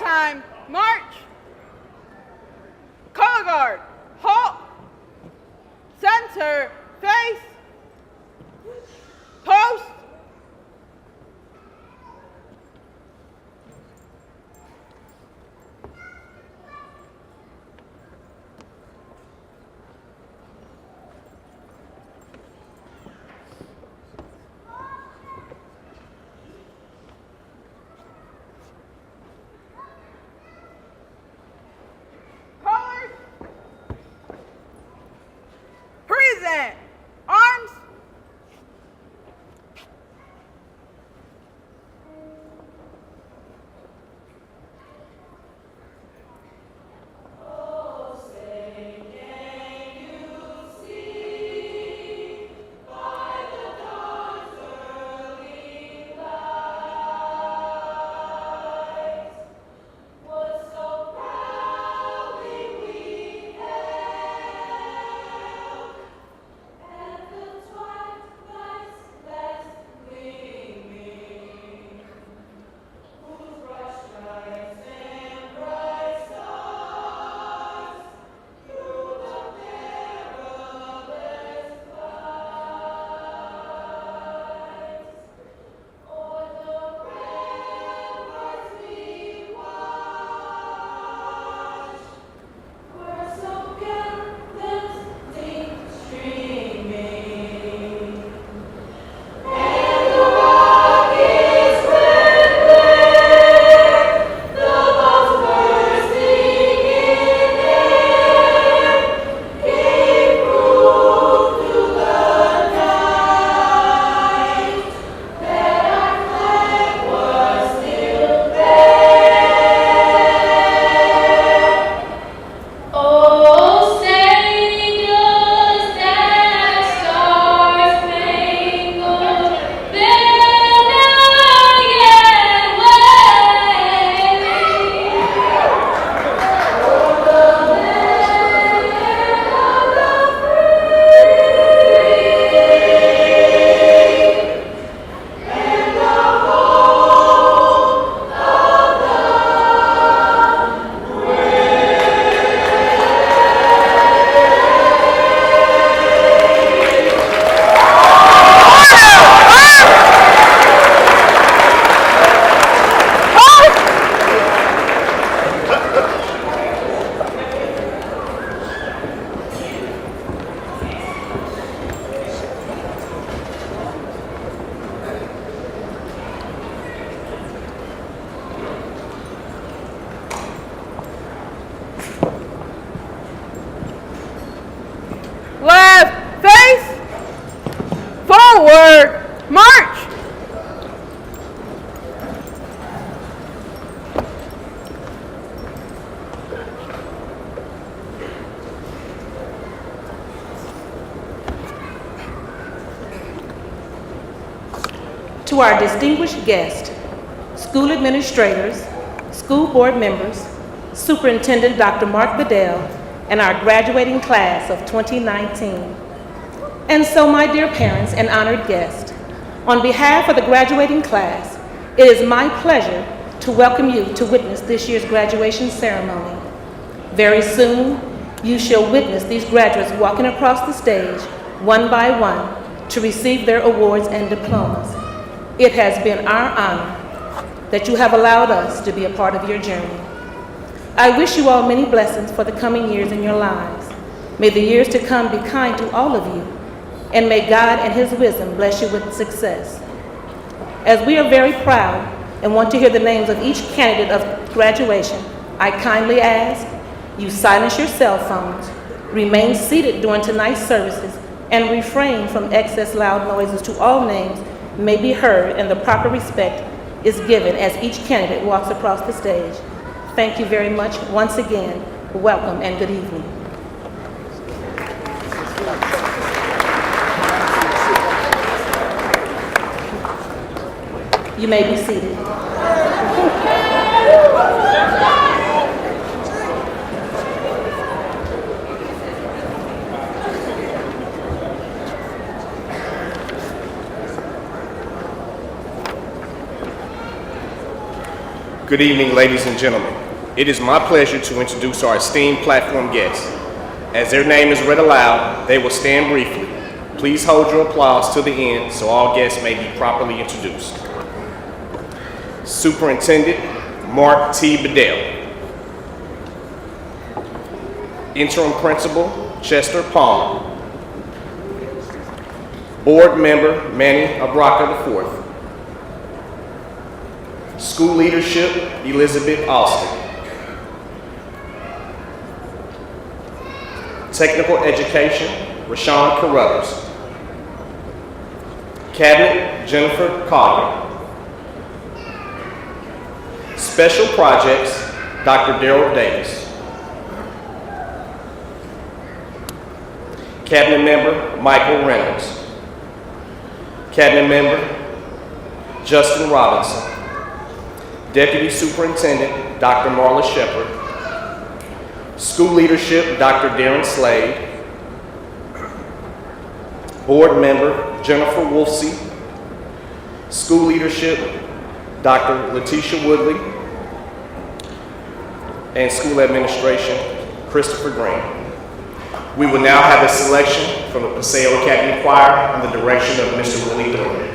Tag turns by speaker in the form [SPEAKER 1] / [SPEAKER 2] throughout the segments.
[SPEAKER 1] time, march. Color guard, halt. Center, face. Post. Colors. Present. Arms. Left, face. Forward, march.
[SPEAKER 2] To our distinguished guests, school administrators, school board members, Superintendent Dr. Mark Bedell, and our graduating class of 2019. And so, my dear parents and honored guests, on behalf of the graduating class, it is my pleasure to welcome you to witness this year's graduation ceremony. Very soon, you shall witness these graduates walking across the stage, one by one, to receive their awards and diplomas. It has been our honor that you have allowed us to be a part of your journey. I wish you all many blessings for the coming years in your lives. May the years to come be kind to all of you, and may God and His wisdom bless you with success. As we are very proud and want to hear the names of each candidate of graduation, I kindly ask you silence your cell phones, remain seated during tonight's services, and refrain from excess loud noises till all names may be heard and the proper respect is given as each candidate walks across the stage. Thank you very much. Once again, welcome and good evening. You may be seated.
[SPEAKER 3] Good evening, ladies and gentlemen. It is my pleasure to introduce our esteemed platform guests. As their name is read aloud, they will stand briefly. Please hold your applause to the end so all guests may be properly introduced. Superintendent Mark T. Bedell. Interim Principal Chester Palmer. Board Member Manny Abraka IV. School Leadership Elizabeth Austin. Technical Education Rashawn Carruthers. Cabinet Jennifer Collier. Special Projects Dr. Darrell Davis. Cabinet Member Michael Reynolds. Cabinet Member Justin Robinson. Deputy Superintendent Dr. Marla Shepard. School Leadership Dr. Darren Slade. Board Member Jennifer Wolfsey. School Leadership Dr. Letitia Woodley. And School Administration Christopher Green. We will now have a selection from the Paseo Academy Choir under the direction of Mr. Willie Dorman.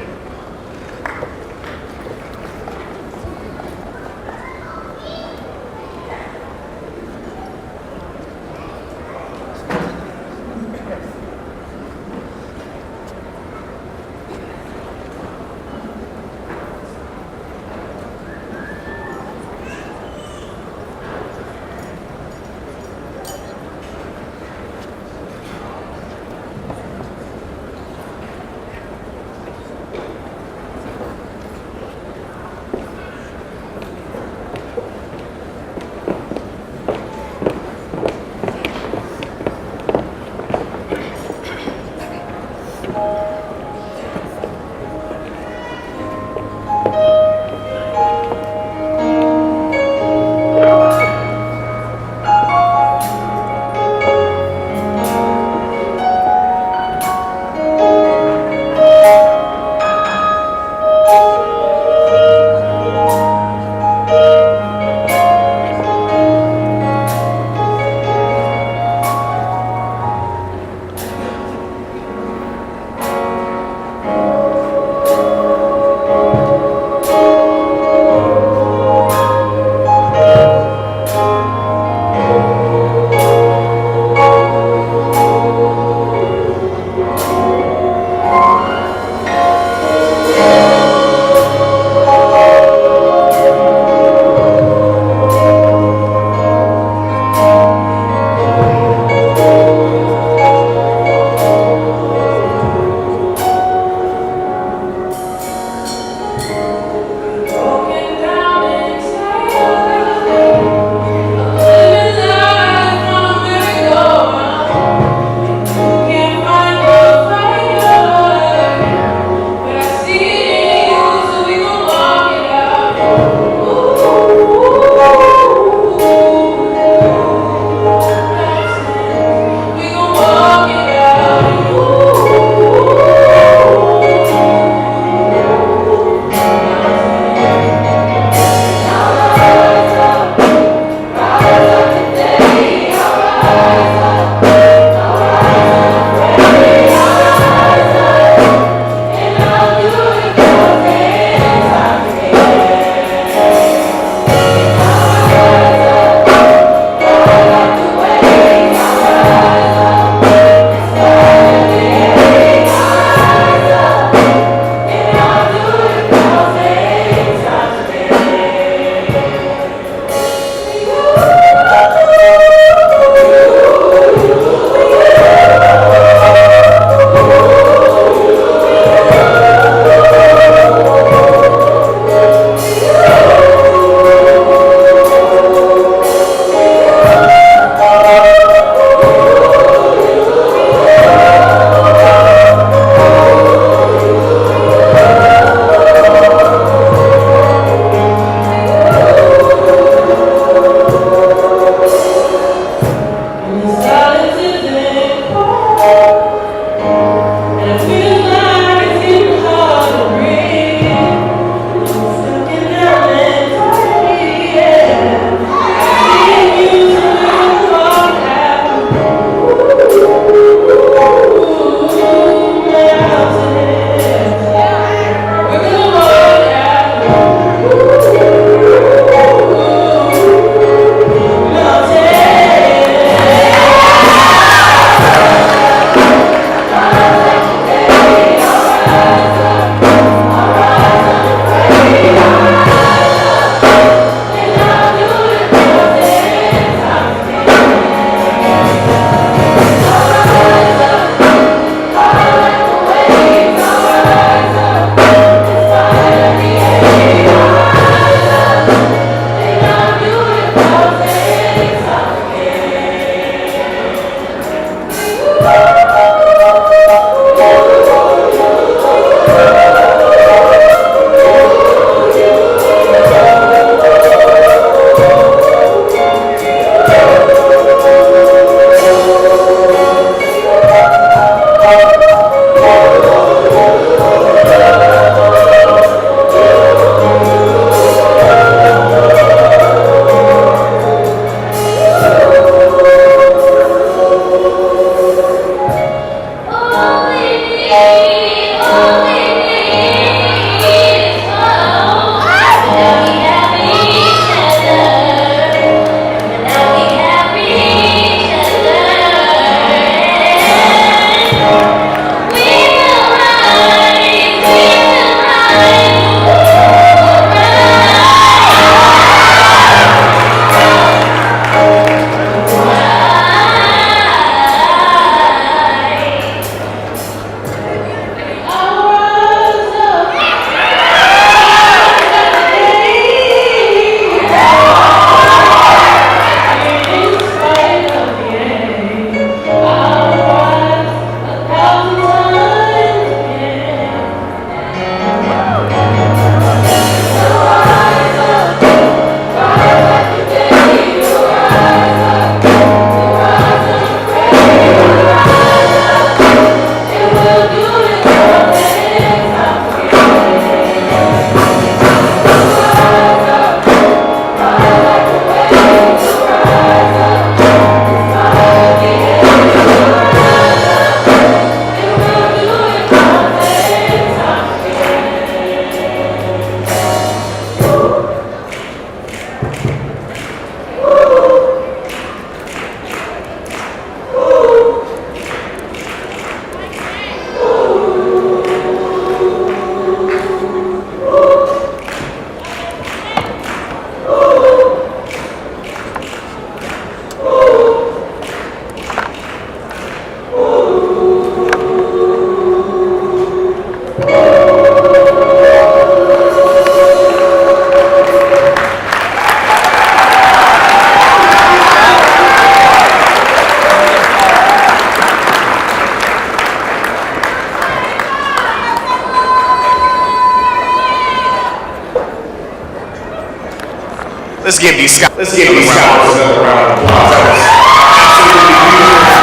[SPEAKER 3] Let's give these scholars another round of applause. That was absolutely beautiful.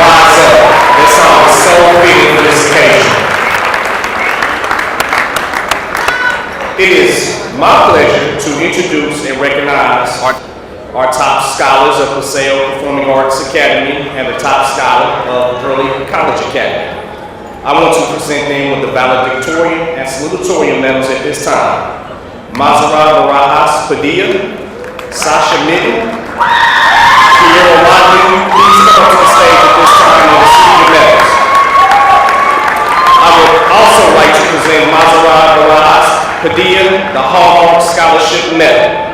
[SPEAKER 3] Rise up. That song was so fitting for this occasion. It is my pleasure to introduce and recognize our top scholars of Paseo Performing Arts Academy and the top scholar of Early College Academy. I want to present them with the valedictorian and salutatorian medals at this time. Maserati Barajas Padilla, Sasha Mitten, Kiera Wadley, please come up to the stage at this time and receive your medals. I would also like to present Maserati Barajas Padilla, the Hallmark Scholarship Medal.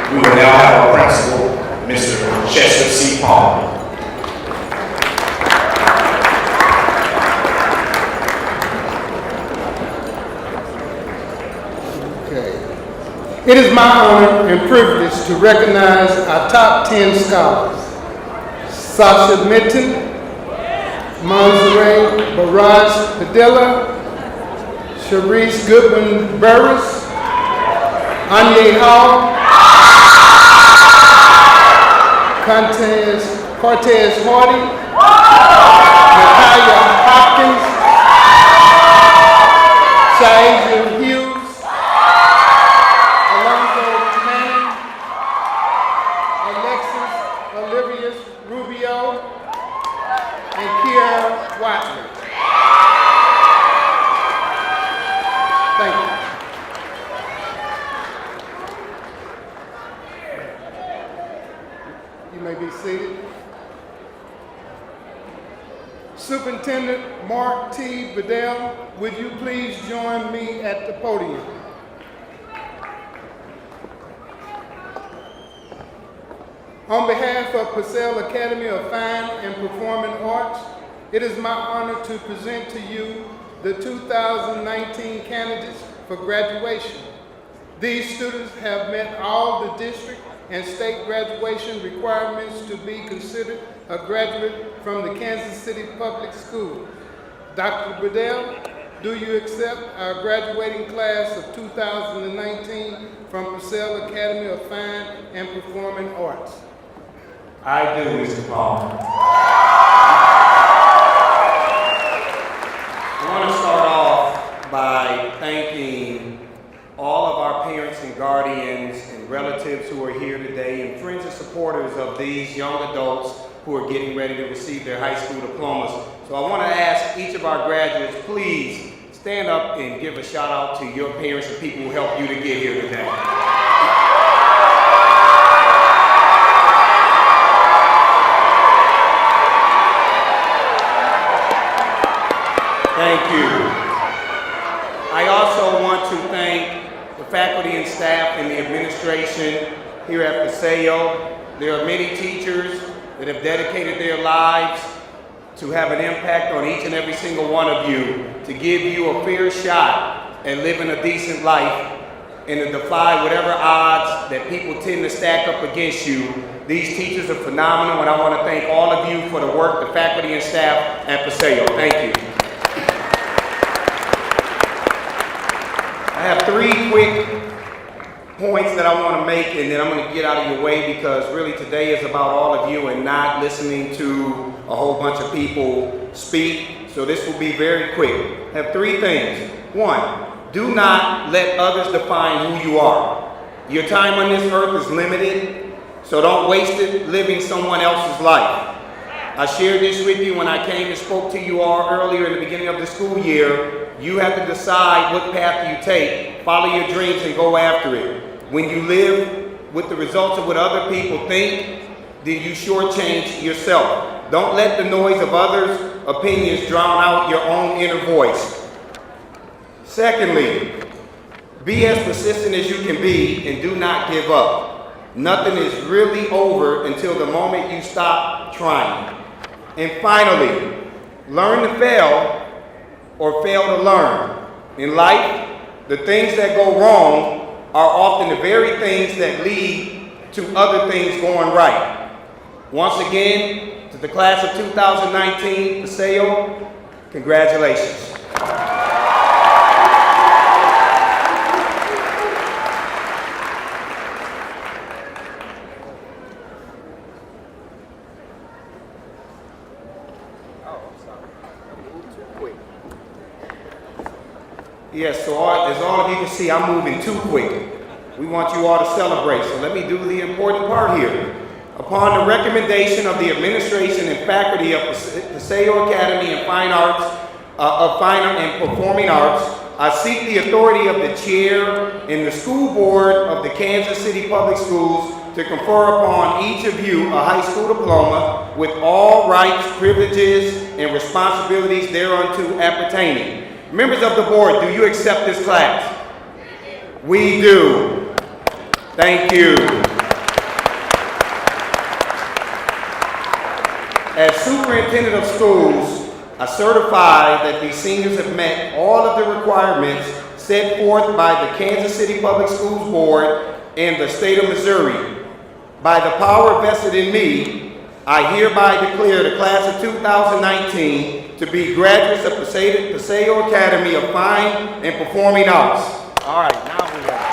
[SPEAKER 3] We will now have our principal, Mr. Chester C. Palmer.
[SPEAKER 4] Okay. It is my honor and privilege to recognize our top 10 scholars. Sasha Mitten, Monserrat Baraj Padilla, Sharice Goodwin Burris, Anye Hall, Cortez Hardy, Natalia Hopkins, Shaija Hughes, Alonzo Manning, Alexis Olivius Rubio, and Kiera Watley. Thank you. You may be seated. Superintendent Mark T. Bedell, would you please join me at the podium? On behalf of Paseo Academy of Fine and Performing Arts, it is my honor to present to you the 2019 candidates for graduation. These students have met all the district and state graduation requirements to be considered a graduate from the Kansas City Public Schools. Dr. Bedell, do you accept our graduating class of 2019 from Paseo Academy of Fine and Performing Arts?
[SPEAKER 5] I do, Mr. Palmer. I want to start off by thanking all of our parents and guardians and relatives who are here today and friends and supporters of these young adults who are getting ready to receive their high school diplomas. So I want to ask each of our graduates, please stand up and give a shout out to your parents and people who helped you to get here today. Thank you. I also want to thank the faculty and staff and the administration here at Paseo. There are many teachers that have dedicated their lives to have an impact on each and every single one of you, to give you a fair shot at living a decent life and to defy whatever odds that people tend to stack up against you. These teachers are phenomenal, and I want to thank all of you for the work, the faculty and staff at Paseo. Thank you. I have 3 quick points that I want to make, and then I'm going to get out of your way because really today is about all of you and not listening to a whole bunch of people speak. So this will be very quick. I have 3 things. 1, do not let others define who you are. Your time on this earth is limited, so don't waste it living someone else's life. I shared this with you when I came and spoke to you all earlier in the beginning of the school year. You have to decide what path you take, follow your dreams and go after it. When you live with the results of what other people think, then you shortchange yourself. Don't let the noise of others' opinions drown out your own inner voice. Secondly, be as persistent as you can be and do not give up. Nothing is really over until the moment you stop trying. And finally, learn to fail or fail to learn. In life, the things that go wrong are often the very things that lead to other things going right. Once again, to the class of 2019, Paseo, congratulations. Yes, so as all of you can see, I'm moving too quick. We want you all to celebrate, so let me do the important part here. Upon the recommendation of the administration and faculty of Paseo Academy and Fine Arts, of Fine and Performing Arts, I seek the authority of the chair and the school board of the Kansas City Public Schools to confer upon each of you a high school diploma with all rights, privileges, and responsibilities thereunto appertaining. Members of the board, do you accept this class? We do. Thank you. As superintendent of schools, I certify that these seniors have met all of the requirements set forth by the Kansas City Public Schools Board and the state of Missouri. By the power vested in me, I hereby declare the class of 2019 to be graduates of Paseo Academy of Fine and Performing Arts. All right, now we have.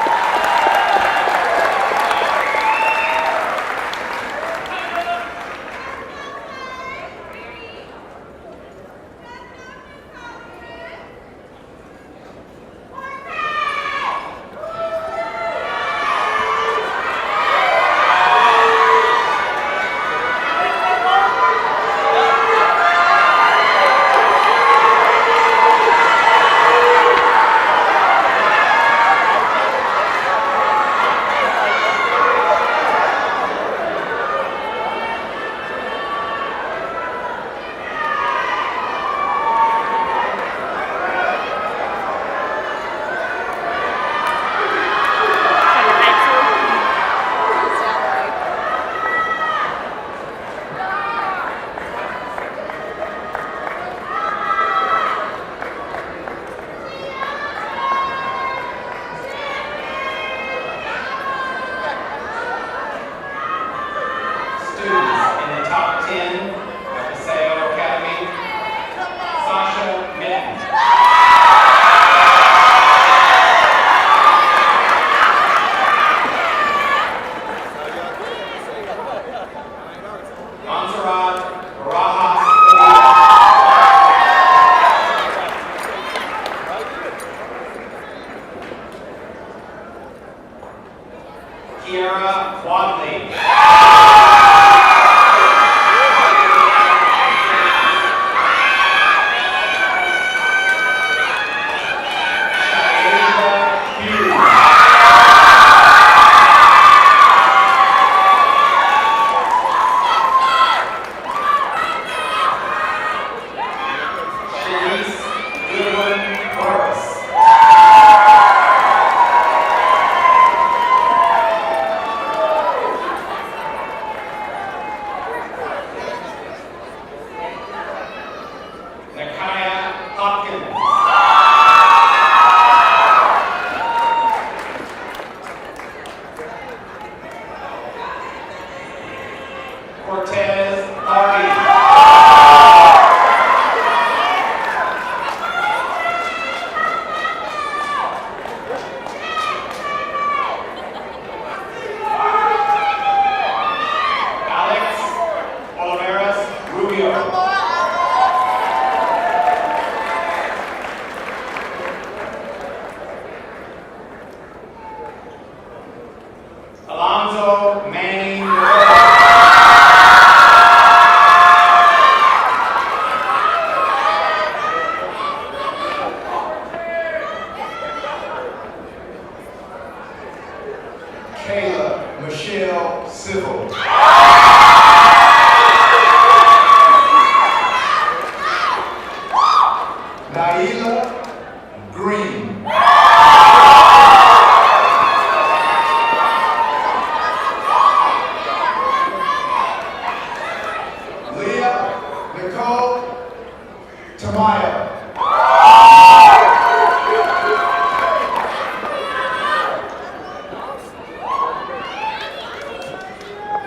[SPEAKER 6] Tamaya.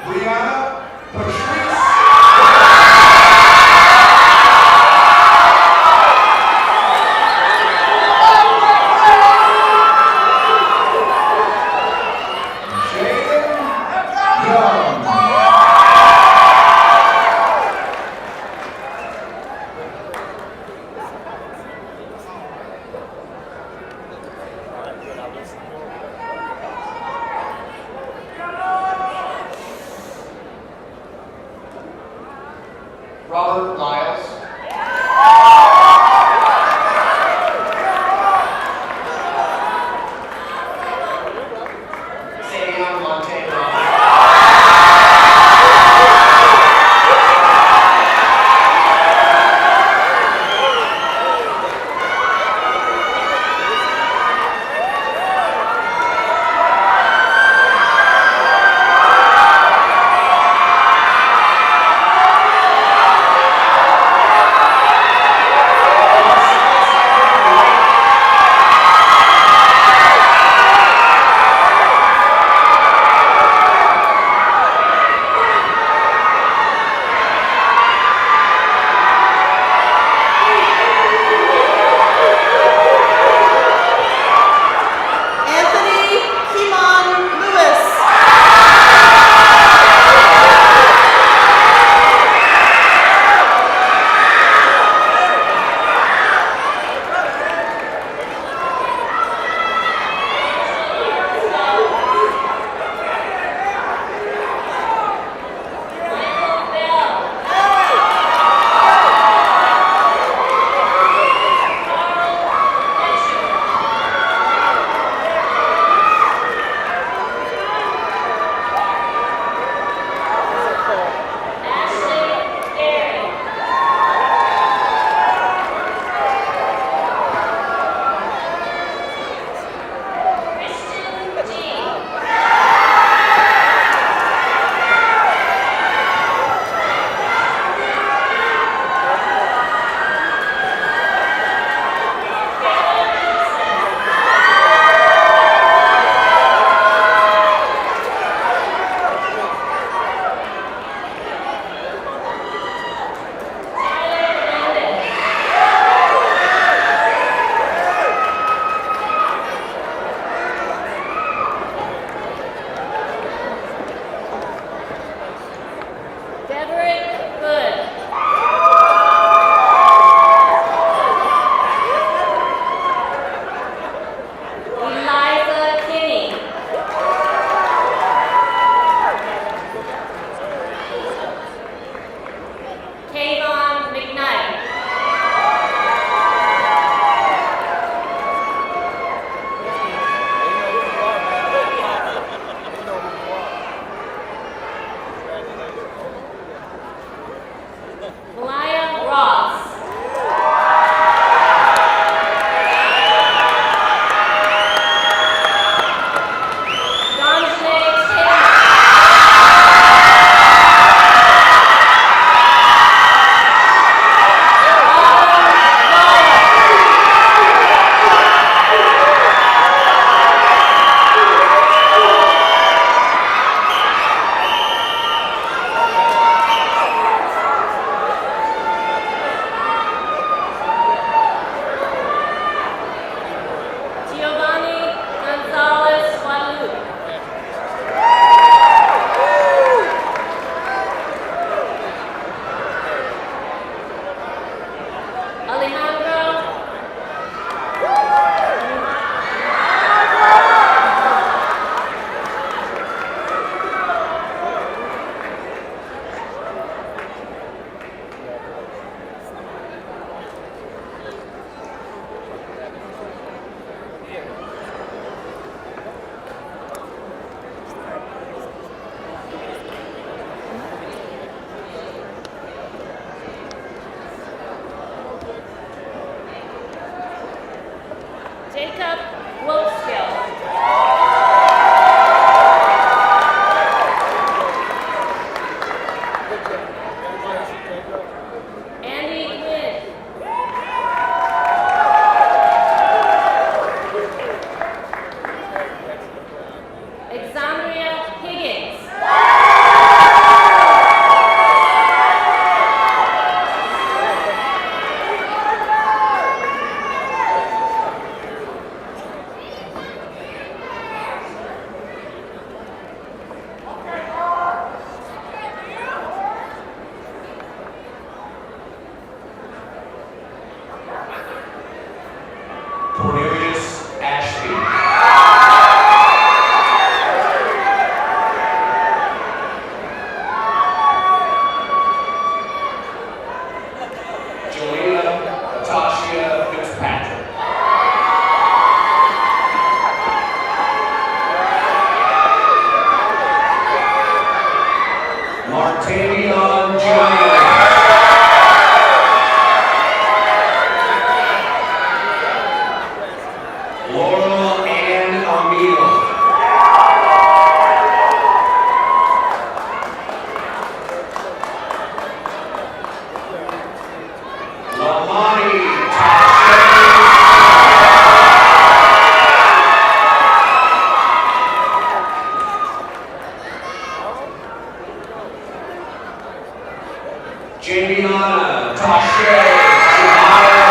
[SPEAKER 6] Brianna Patrice. Imani Jamiana Tashe Jamala.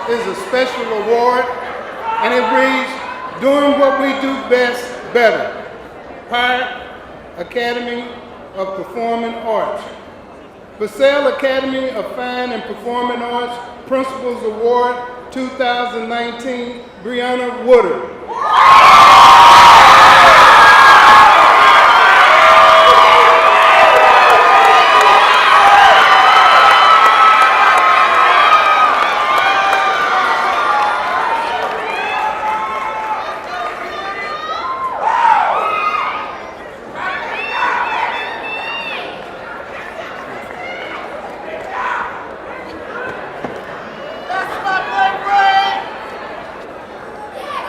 [SPEAKER 4] is a special award, and it reads, doing what we do best, Better, Pirate Academy of Performing Arts. Paseo Academy of Fine and Performing Arts Principals Award 2019, Brianna Woodard.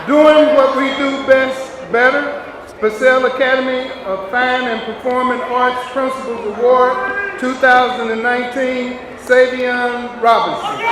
[SPEAKER 4] Doing what we do best, better, Paseo Academy of Fine and Performing Arts Principals Award 2019, Savion Robinson.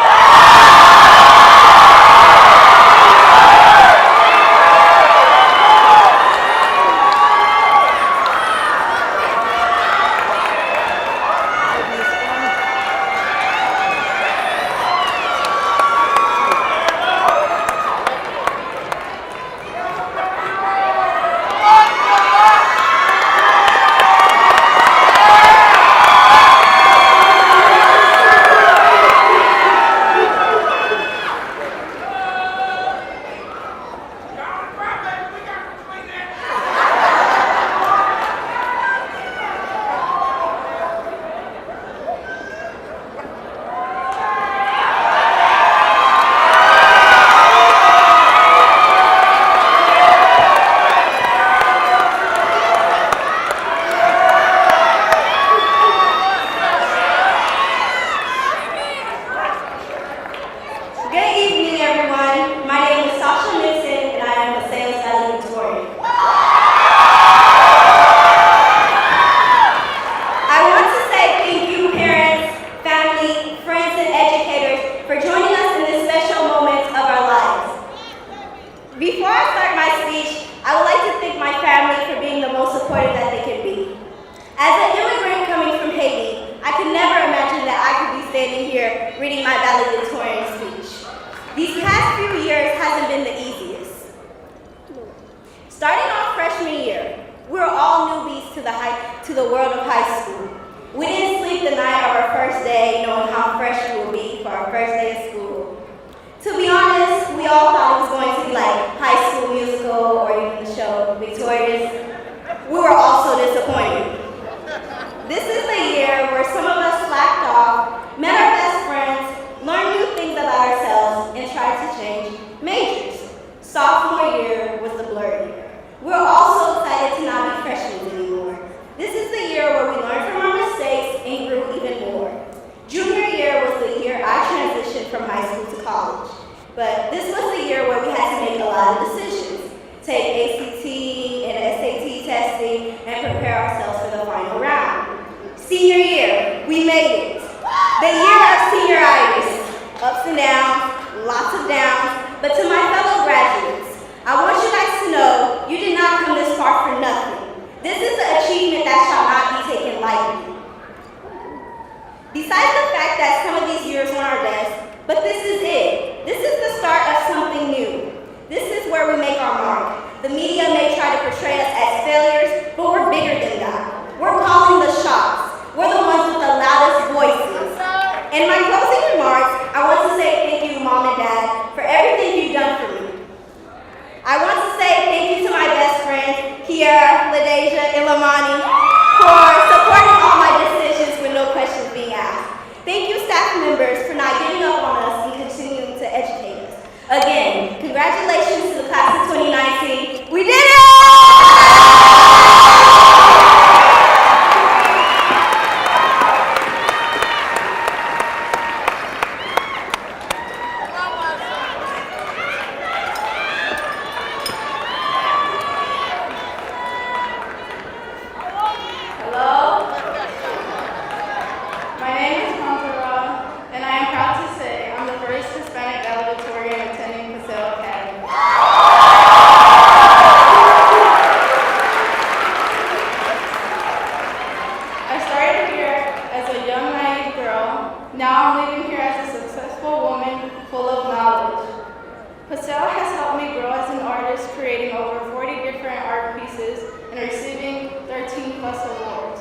[SPEAKER 7] Hispanic valedictorian attending Paseo Academy. and receiving 13 plus awards.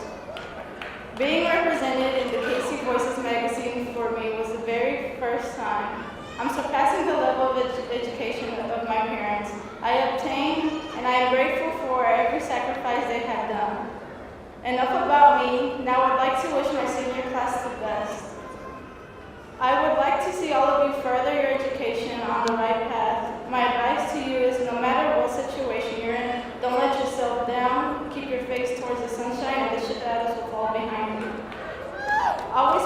[SPEAKER 7] Being represented in the KC Voices magazine for me was the very first time. I'm surpassing the level of education of my parents I obtained, and I am grateful for every sacrifice they have done. Enough about me. Now I'd like to wish my senior class the best. I would like to see all of you further your education on the right path. My advice to you is no matter what situation you're in, don't let yourself down. Keep your face towards the sunshine and the shadows will fall behind you. Always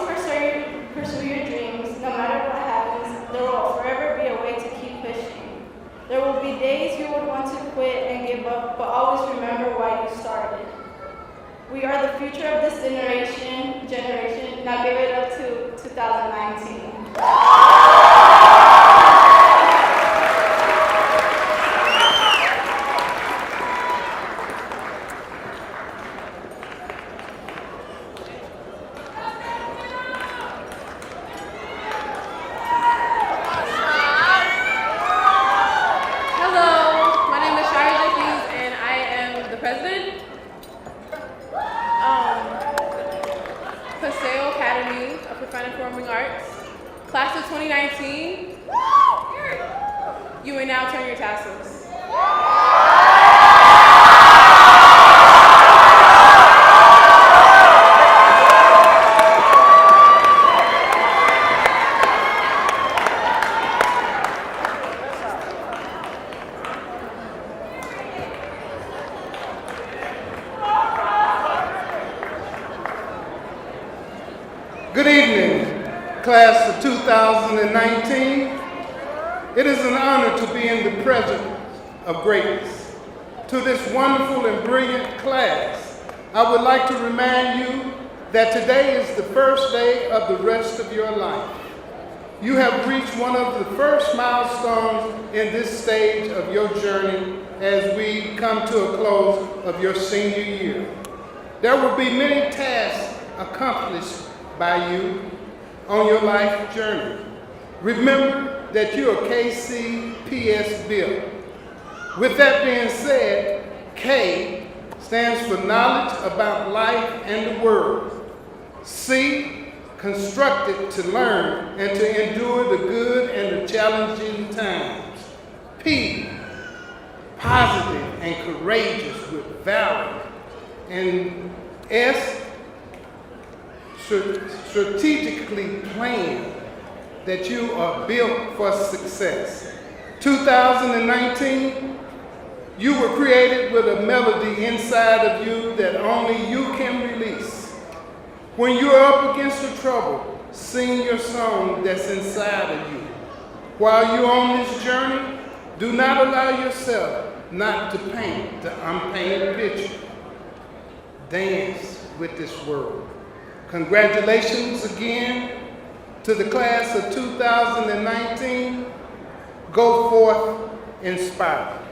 [SPEAKER 7] pursue your dreams. No matter what happens, there will forever be a way to keep pushing. There will be days you would want to quit and give up, but always remember why you started. We are the future of this generation. Now give it up to 2019.
[SPEAKER 8] Paseo Academy of Fine and Performing Arts, class of 2019, you may now turn your tassels.
[SPEAKER 4] Good evening, class of 2019. It is an honor to be in the presence of greatness. To this wonderful and brilliant class, I would like to remind you that today is the first day of the rest of your life. You have reached one of the first milestones in this stage of your journey as we come to a close of your senior year. There will be many tasks accomplished by you on your life journey. Remember that you are KCPS built. With that being said, K stands for knowledge about life and the world. C, constructed to learn and to endure the good and the challenging times. P, positive and courageous with valor. And S, strategically planned, that you are built for success. 2019, you were created with a melody inside of you that only you can release. When you are up against the trouble, sing your song that's inside of you. While you're on this journey, do not allow yourself not to paint the unpainted picture. Dance with this world. Congratulations again to the class of 2019. Go forth inspired.